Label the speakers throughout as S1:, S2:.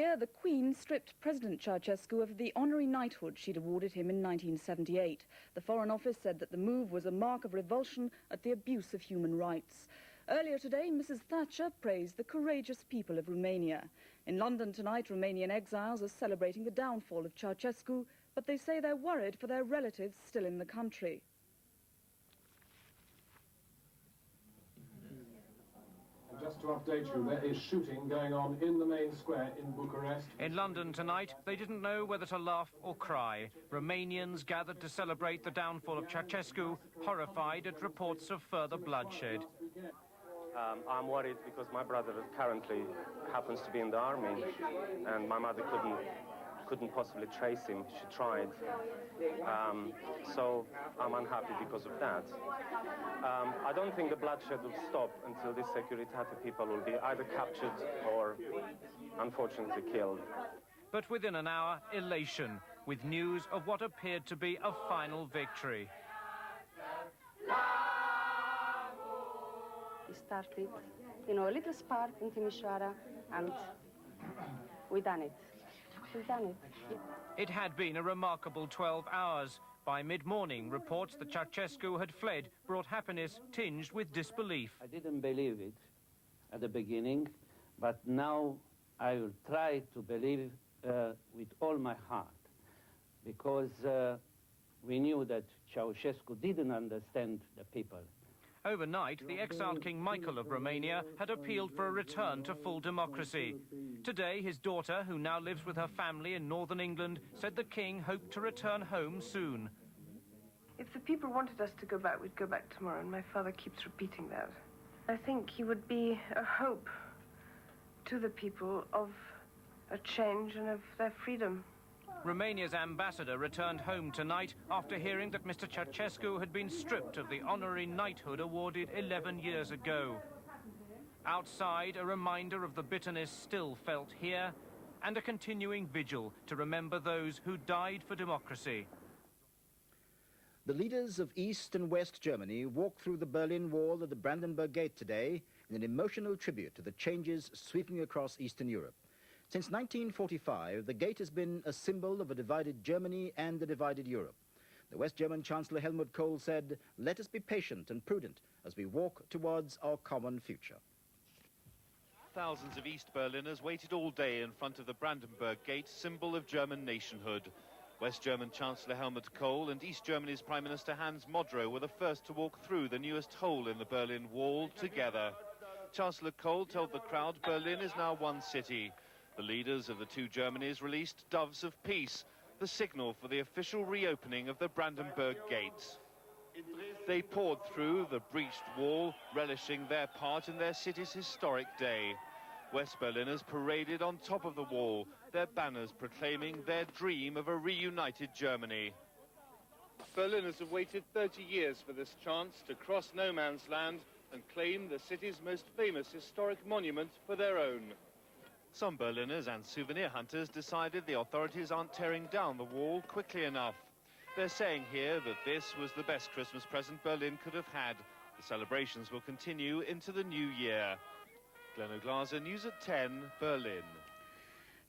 S1: year, the Queen stripped President Ceausescu of the honorary knighthood she'd awarded him in 1978. The Foreign Office said that the move was a mark of revulsion at the abuse of human rights. Earlier today, Mrs. Thatcher praised the courageous people of Romania. In London tonight, Romanian exiles are celebrating the downfall of Ceausescu, but they say they're worried for their relatives still in the country.
S2: Just to update you, there is shooting going on in the main square in Bucharest.
S3: In London tonight, they didn't know whether to laugh or cry. Romanians gathered to celebrate the downfall of Ceausescu, horrified at reports of further bloodshed.
S4: I'm worried because my brother currently happens to be in the army, and my mother couldn't possibly trace him. She tried. So I'm unhappy because of that. I don't think the bloodshed will stop until these Securitate people will be either captured or, unfortunately, killed.
S3: But within an hour, elation, with news of what appeared to be a final victory.
S5: It started, a little spark in Timișoara, and we done it. We've done it.
S3: It had been a remarkable 12 hours. By mid-morning, reports that Ceausescu had fled brought happiness tinged with disbelief.
S6: I didn't believe it at the beginning, but now I will try to believe with all my heart, because we knew that Ceausescu didn't understand the people.
S3: Overnight, the exiled King Michael of Romania had appealed for a return to full democracy. Today, his daughter, who now lives with her family in northern England, said the king hoped to return home soon.
S7: If the people wanted us to go back, we'd go back tomorrow, and my father keeps repeating that. I think he would be a hope to the people of a change and of their freedom.
S3: Romania's ambassador returned home tonight after hearing that Mr. Ceausescu had been stripped of the honorary knighthood awarded 11 years ago. Outside, a reminder of the bitterness still felt here, and a continuing vigil to remember those who died for democracy.
S8: The leaders of East and West Germany walked through the Berlin Wall at the Brandenburg Gate today in an emotional tribute to the changes sweeping across Eastern Europe. Since 1945, the gate has been a symbol of a divided Germany and a divided Europe. The West German Chancellor Helmut Kohl said, "Let us be patient and prudent as we walk towards our common future."
S9: Thousands of East Berliners waited all day in front of the Brandenburg Gate, symbol of German nationhood. West German Chancellor Helmut Kohl and East Germany's Prime Minister Hans Modrow were the first to walk through the newest hole in the Berlin Wall together. Chancellor Kohl told the crowd Berlin is now one city. The leaders of the two Germanys released doves of peace, the signal for the official reopening of the Brandenburg Gates. They poured through the breached wall, relishing their part in their city's historic day. West Berliners paraded on top of the wall, their banners proclaiming their dream of a reunited Germany. Berliners have waited 30 years for this chance to cross no man's land and claim the city's most famous historic monument for their own. Some Berliners and souvenir hunters decided the authorities aren't tearing down the wall quickly enough. They're saying here that this was the best Christmas present Berlin could have had. The celebrations will continue into the new year. Glenn Glaser, News at 10, Berlin.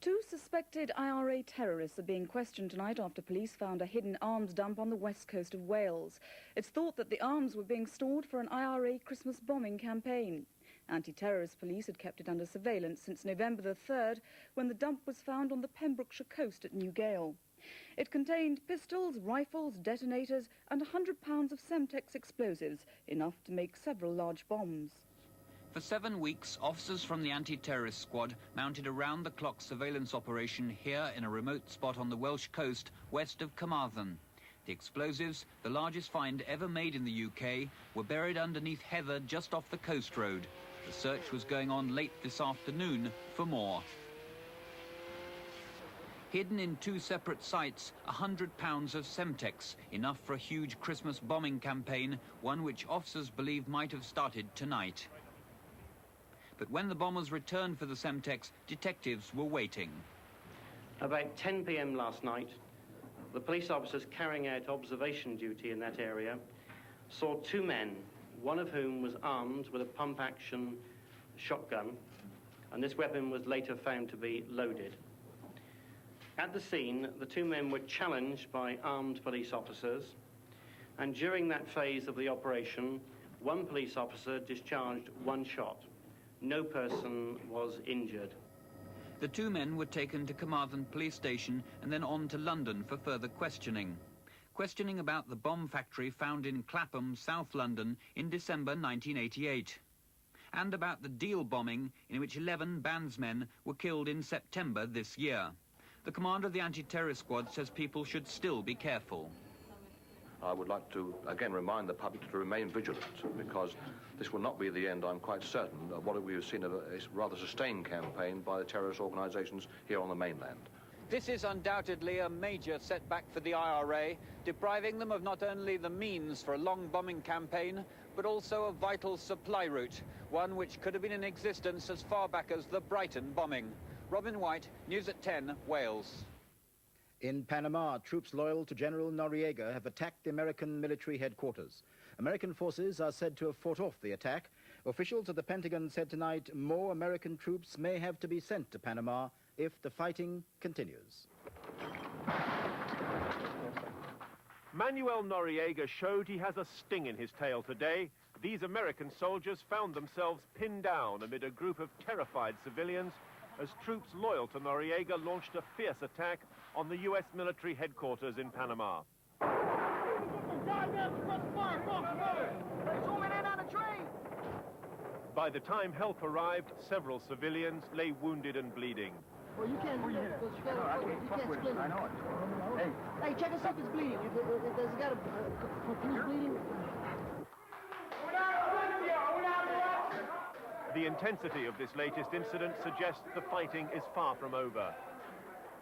S1: Two suspected IRA terrorists are being questioned tonight after police found a hidden arms dump on the west coast of Wales. It's thought that the arms were being stored for an IRA Christmas bombing campaign. Anti-terrorist police had kept it under surveillance since November the 3rd, when the dump was found on the Pembrokeshire coast at Newgale. It contained pistols, rifles, detonators and 100 pounds of Semtex explosives, enough to make several large bombs.
S10: For 7 weeks, officers from the anti-terrorist squad mounted a round-the-clock surveillance operation here in a remote spot on the Welsh coast west of Carmarthen. The explosives, the largest find ever made in the UK, were buried underneath heather just off the coast road. The search was going on late this afternoon for more. Hidden in 2 separate sites, 100 pounds of Semtex, enough for a huge Christmas bombing campaign, one which officers believe might have started tonight. But when the bombers returned for the Semtex, detectives were waiting.
S11: About 10 p.m. last night, the police officers carrying out observation duty in that area saw 2 men, one of whom was armed with a pump-action shotgun, and this weapon was later found to be loaded. At the scene, the two men were challenged by armed police officers, and during that phase of the operation, one police officer discharged one shot. No person was injured.
S10: The two men were taken to Carmarthen police station and then on to London for further questioning. Questioning about the bomb factory found in Clapham, South London, in December 1988. And about the Deal bombing, in which 11 bandsmen were killed in September this year. The commander of the anti-terrorist squad says people should still be careful.
S12: I would like to again remind the public to remain vigilant, because this will not be the end, I'm quite certain, of what we have seen of a rather sustained campaign by the terrorist organisations here on the mainland.
S13: This is undoubtedly a major setback for the IRA, depriving them of not only the means for a long bombing campaign, but also a vital supply route, one which could have been in existence as far back as the Brighton bombing. Robin White, News at 10, Wales.
S8: In Panama, troops loyal to General Noriega have attacked the American military headquarters. American forces are said to have fought off the attack. Officials at the Pentagon said tonight more American troops may have to be sent to Panama if the fighting continues.
S14: Manuel Noriega showed he has a sting in his tail today. These American soldiers found themselves pinned down amid a group of terrified civilians as troops loyal to Noriega launched a fierce attack on the U.S. military headquarters in Panama. By the time help arrived, several civilians lay wounded and bleeding.
S15: Well, you can't do that because you can't split it. I know it. Hey, check us if it's bleeding. Does it got a confused bleeding?
S14: The intensity of this latest incident suggests the fighting is far from over.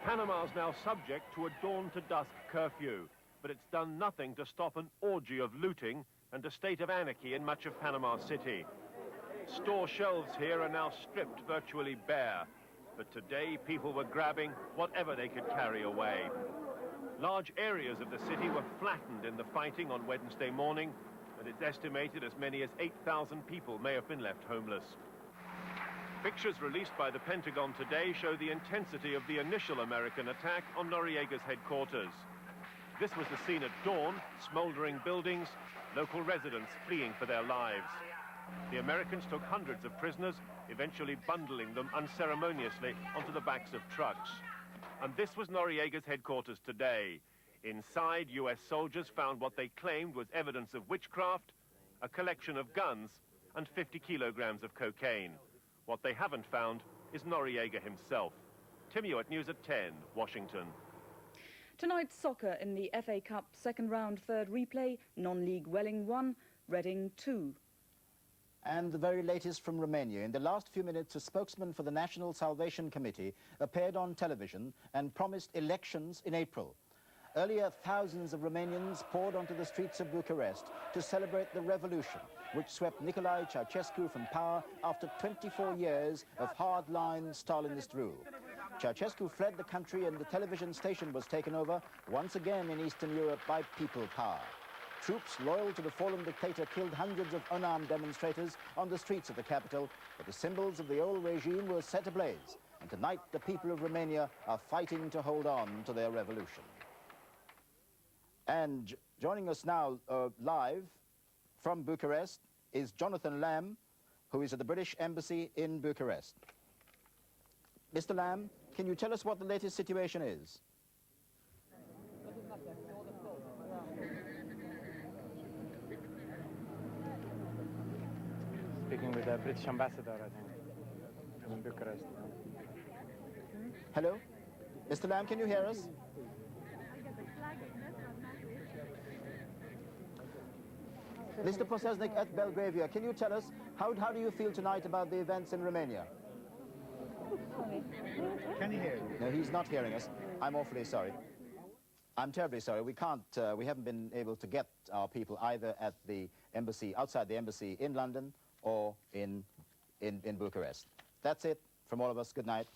S14: Panama's now subject to a dawn-to-dusk curfew, but it's done nothing to stop an orgy of looting and a state of anarchy in much of Panama City. Store shelves here are now stripped virtually bare, but today people were grabbing whatever they could carry away. Large areas of the city were flattened in the fighting on Wednesday morning, and it's estimated as many as 8,000 people may have been left homeless. Pictures released by the Pentagon today show the intensity of the initial American attack on Noriega's headquarters. This was the scene at dawn, smoldering buildings, local residents fleeing for their lives. The Americans took hundreds of prisoners, eventually bundling them unceremoniously onto the backs of trucks. And this was Noriega's headquarters today. Inside, US soldiers found what they claimed was evidence of witchcraft, a collection of guns, and 50 kilograms of cocaine. What they haven't found is Noriega himself. Tim Ewart, News at 10, Washington.
S1: Tonight, soccer in the FA Cup second round third replay. Non-league Welling 1, Reading 2.
S8: And the very latest from Romania. In the last few minutes, a spokesman for the National Salvation Committee appeared on television and promised elections in April. Earlier, thousands of Romanians poured onto the streets of Bucharest to celebrate the revolution, which swept Nicolae Ceausescu from power after 24 years of hard-line Stalinist rule. Ceausescu fled the country and the television station was taken over once again in Eastern Europe by people power. Troops loyal to the fallen dictator killed hundreds of unarmed demonstrators on the streets of the capital, but the symbols of the old regime were set ablaze. And tonight, the people of Romania are fighting to hold on to their revolution. And joining us now live from Bucharest is Jonathan Lamb, who is at the British Embassy in Bucharest. Mr. Lamb, can you tell us what the latest situation is?
S16: Speaking with the British ambassador, I think, in Bucharest.
S8: Hello? Mr. Lamb, can you hear us? Mr. Posesnik at Belgravia, can you tell us, how do you feel tonight about the events in Romania?
S16: Can you hear?
S8: No, he's not hearing us. I'm awfully sorry. I'm terribly sorry. We haven't been able to get our people either at the embassy, outside the embassy in London or in Bucharest. That's it from all of us. Good night.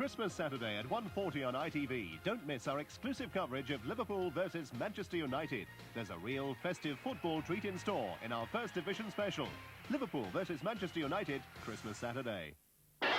S14: Christmas Saturday at 1:40 on ITV. Don't miss our exclusive coverage of Liverpool versus Manchester United. There's a real festive football treat in store in our First Division special. Liverpool versus Manchester United, Christmas Saturday.
S17: Good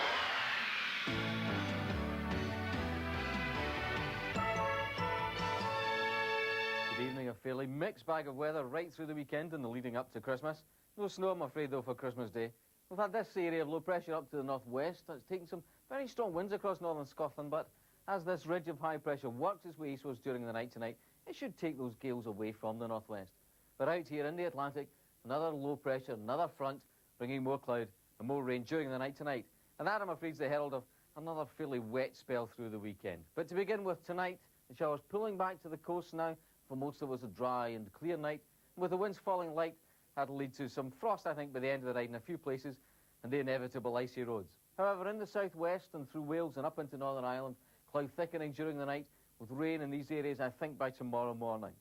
S17: evening. A fairly mixed bag of weather right through the weekend and the leading up to Christmas. No snow, I'm afraid, though, for Christmas Day. We've had this area of low pressure up to the northwest. It's taken some very strong winds across northern Scotland, but as this ridge of high pressure works its way eastwards during the night tonight, it should take those gales away from the northwest. But out here in the Atlantic, another low pressure, another front, bringing more cloud and more rain during the night tonight. And that, I'm afraid, is the herald of another fairly wet spell through the weekend. But to begin with, tonight, the showers pulling back to the coast now. For most of us, a dry and clear night. And with the winds falling light, that'll lead to some frost, I think, by the end of the night in a few places, and the inevitable icy roads. However, in the southwest and through Wales and up into Northern Ireland, cloud thickening during the night, with rain in these areas, I think, by tomorrow morning.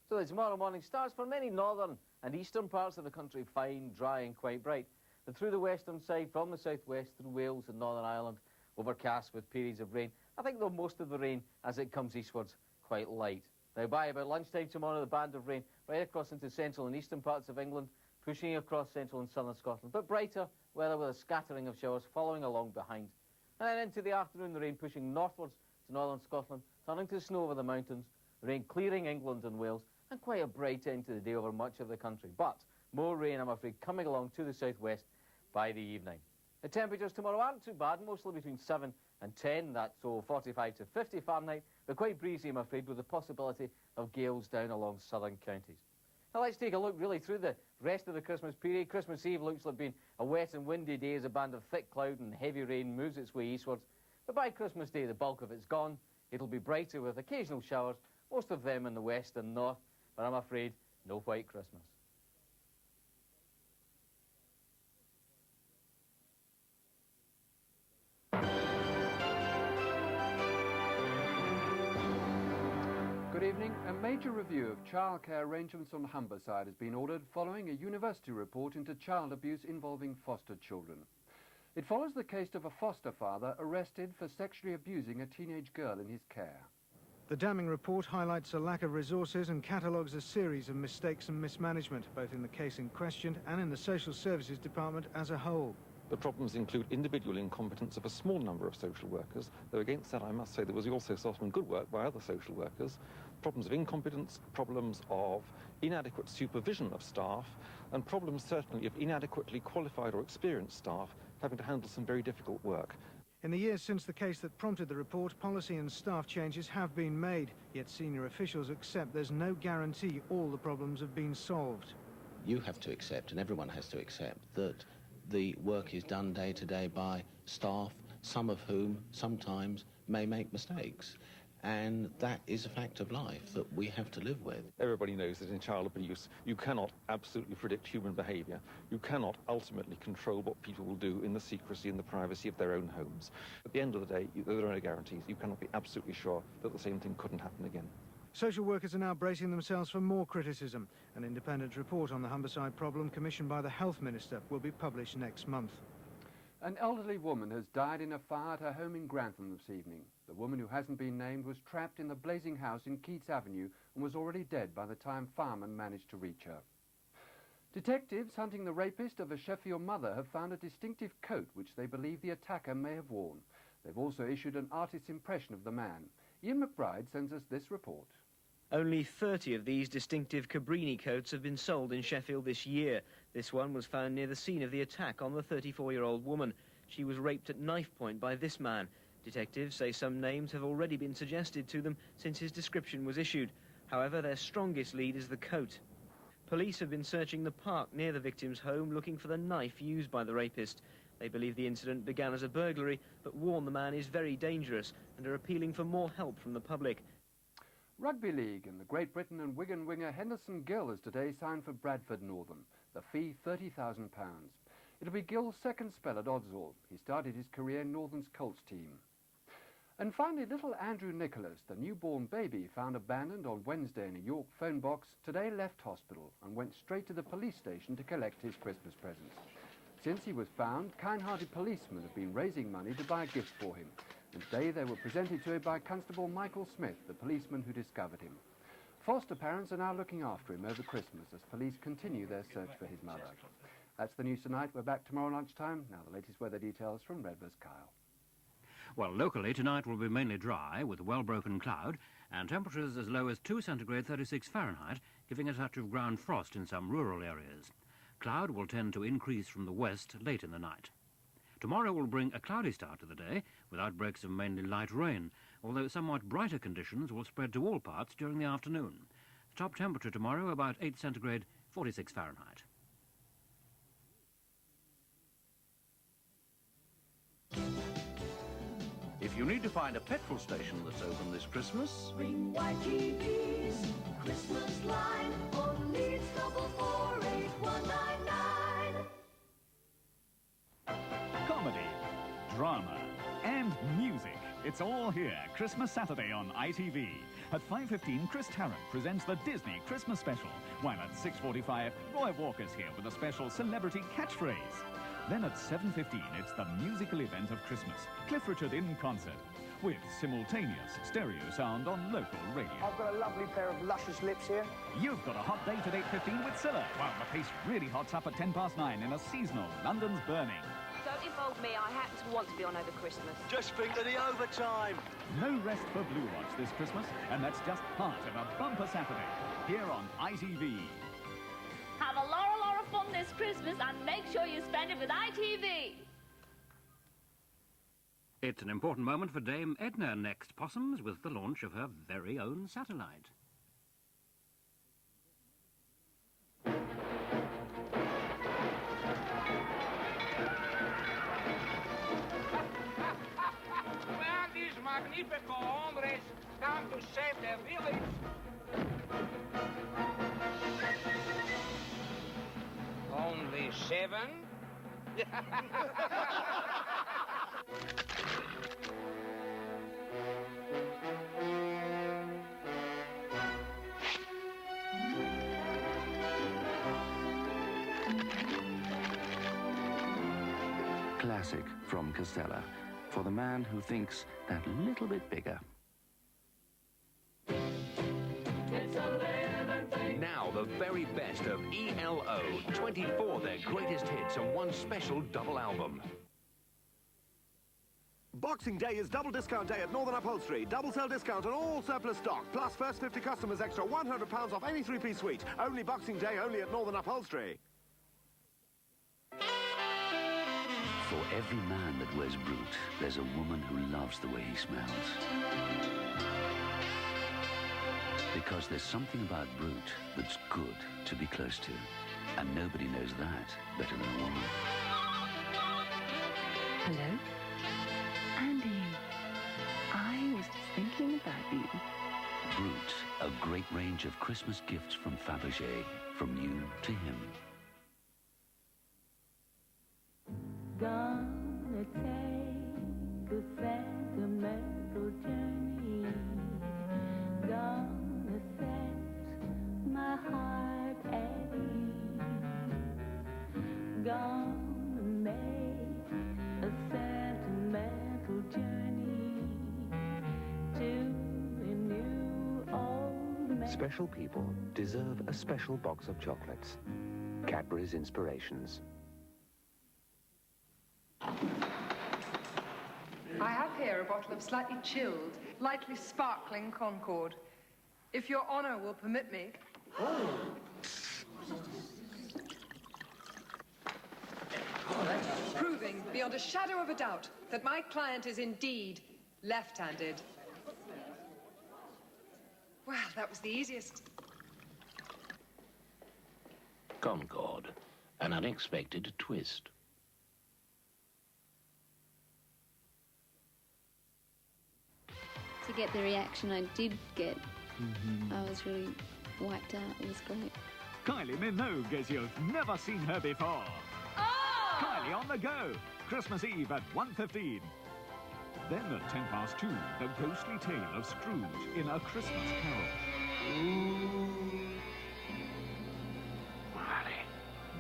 S17: So the tomorrow morning starts for many northern and eastern parts of the country fine, dry and quite bright. But through the western side, from the southwest through Wales and Northern Ireland, overcast with periods of rain. I think, though, most of the rain, as it comes eastwards, quite light. Now, by about lunchtime tomorrow, the band of rain right across into central and eastern parts of England, pushing across central and southern Scotland. But brighter weather with a scattering of showers following along behind. And then into the afternoon, the rain pushing northwards to northern Scotland, turning to snow over the mountains, the rain clearing England and Wales, and quite a bright end to the day over much of the country. But more rain, I'm afraid, coming along to the southwest by the evening. The temperatures tomorrow aren't too bad, mostly between 7 and 10, that's so 45 to 50 Fahrenheit, but quite breezy, I'm afraid, with the possibility of gales down along southern counties. Now let's take a look really through the rest of the Christmas period. Christmas Eve looks like being a wet and windy day as a band of thick cloud and heavy rain moves its way eastwards. But by Christmas Day, the bulk of it's gone. It'll be brighter with occasional showers, most of them in the west and north, but I'm afraid no white Christmas.
S18: Good evening. A major review of childcare arrangements on Humberside has been ordered following a university report into child abuse involving foster children. It follows the case of a foster father arrested for sexually abusing a teenage girl in his care.
S19: The damning report highlights a lack of resources and catalogues a series of mistakes and mismanagement, both in the case in question and in the Social Services Department as a whole.
S20: The problems include individual incompetence of a small number of social workers, though against that I must say there was also some good work by other social workers, problems of incompetence, problems of inadequate supervision of staff, and problems certainly of inadequately qualified or experienced staff having to handle some very difficult work.
S19: In the years since the case that prompted the report, policy and staff changes have been made, yet senior officials accept there's no guarantee all the problems have been solved.
S21: You have to accept, and everyone has to accept, that the work is done day to day by staff, some of whom sometimes may make mistakes. And that is a fact of life that we have to live with.
S20: Everybody knows that in child abuse, you cannot absolutely predict human behaviour. You cannot ultimately control what people will do in the secrecy and the privacy of their own homes. At the end of the day, there are no guarantees. You cannot be absolutely sure that the same thing couldn't happen again.
S19: Social workers are now bracing themselves for more criticism. An independent report on the Humberside problem commissioned by the Health Minister will be published next month.
S18: An elderly woman has died in a fire at her home in Grantham this evening. The woman, who hasn't been named, was trapped in the blazing house in Keats Avenue and was already dead by the time firemen managed to reach her. Detectives hunting the rapist of a Sheffield mother have found a distinctive coat which they believe the attacker may have worn. They've also issued an artist's impression of the man. Ian McBride sends us this report.
S22: Only 30 of these distinctive Cabrini coats have been sold in Sheffield this year. This one was found near the scene of the attack on the 34-year-old woman. She was raped at knife point by this man. Detectives say some names have already been suggested to them since his description was issued. However, their strongest lead is the coat. Police have been searching the park near the victim's home looking for the knife used by the rapist. They believe the incident began as a burglary, but warn the man is very dangerous and are appealing for more help from the public.
S18: Rugby League, and the Great Britain and Wigan winger Henderson Gill has today signed for Bradford Northern. The fee, £30,000. It'll be Gill's second spell at Odsall. He started his career in Northern's Colts team. And finally, little Andrew Nicholas, the newborn baby found abandoned on Wednesday in a York phone box, today left hospital and went straight to the police station to collect his Christmas presents. Since he was found, kind-hearted policemen have been raising money to buy a gift for him. and today they were presented to him by Constable Michael Smith, the policeman who discovered him. Foster parents are now looking after him over Christmas as police continue their search for his mother. That's the news tonight. We're back tomorrow lunchtime. Now the latest weather details from Redver's Kyle.
S2: Well, locally tonight will be mainly dry with a well-broken cloud and temperatures as low as 2 centigrade 36 Fahrenheit, giving a touch of ground frost in some rural areas. Cloud will tend to increase from the west late in the night. Tomorrow will bring a cloudy start to the day with outbreaks of mainly light rain, although somewhat brighter conditions will spread to all parts during the afternoon. The top temperature tomorrow about 8 centigrade 46 Fahrenheit.
S4: If you need to find a petrol station that's open this Christmas,
S23: ring ITV's Christmas line on Leeds 448-199.
S24: Comedy, drama, and music. It's all here, Christmas Saturday on ITV. At 5:15, Chris Tarrant presents the Disney Christmas Special, while at 6:45, Roy Walker's here with a special celebrity catchphrase. Then at 7:15, it's the musical event of Christmas, Cliff Richard in concert, with simultaneous stereo sound on local radio.
S25: I've got a lovely pair of luscious lips here.
S24: You've got a hot date at 8:15 with Scylla, while the pace really hots up at 9:10 in a seasonal London's Burning.
S26: Don't involve me, I happen to want to be on over Christmas.
S4: just think of the overtime.
S24: No rest for Blue Watch this Christmas, and that's just part of a bumper Saturday, here on ITV.
S23: Have a lot of fun this Christmas and make sure you spend it with ITV.
S2: It's an important moment for Dame Edna Next Possums with the launch of her very own satellite.
S27: Well, these magnifico hombres come to save their village. Only 7?
S28: Classic from Castella, for the man who thinks that little bit bigger.
S29: Now the very best of ELO, 24 their greatest hits and one special double album.
S30: Boxing Day is double discount day at Northern Upholstery. Double sale discount on all surplus stock. Plus first 50 customers extra £100 off any three-piece suite. Only Boxing Day, only at Northern Upholstery.
S28: For every man that wears Brute, there's a woman who loves the way he smells. Because there's something about Brute that's good to be close to. And nobody knows that better than a woman.
S31: Hello? Andy, I was just thinking about you.
S28: Brute, a great range of Christmas gifts from Fabergé, from you to him.
S23: Gonna take a sentimental journey. Gonna set my heart at ease. Gonna make a sentimental journey to a new old man.
S32: Special people deserve a special box of chocolates. Cadbury's Inspirations.
S33: I have here a bottle of slightly chilled, lightly sparkling Concord. If your honor will permit me. Proving beyond a shadow of a doubt that my client is indeed left-handed. Well, that was the easiest.
S28: Concord, an unexpected twist.
S34: To get the reaction I did get, I was really wiped out. It was great.
S24: Kylie Minogue, as you've never seen her before.
S23: Oh!
S24: Kylie on the go, Christmas Eve at 1:15. Then at 2:10, the ghostly tale of Scrooge in A Christmas Carol.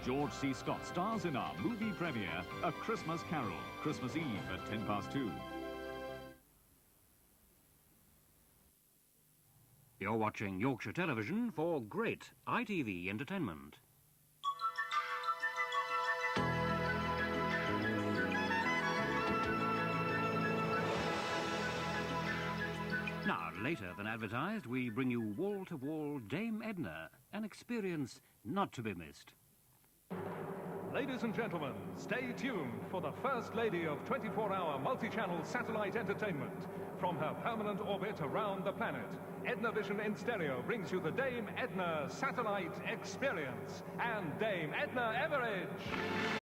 S24: George C. Scott stars in our movie premiere, A Christmas Carol, Christmas Eve at 2:10.
S2: You're watching Yorkshire Television for great ITV entertainment. Now, later than advertised, we bring you wall-to-wall Dame Edna, an experience not to be missed.
S1: Ladies and gentlemen, stay tuned for the First Lady of 24-hour multi-channel satellite entertainment. From her permanent orbit around the planet, Edna Vision in stereo brings you the Dame Edna Satellite Experience and Dame Edna Everage.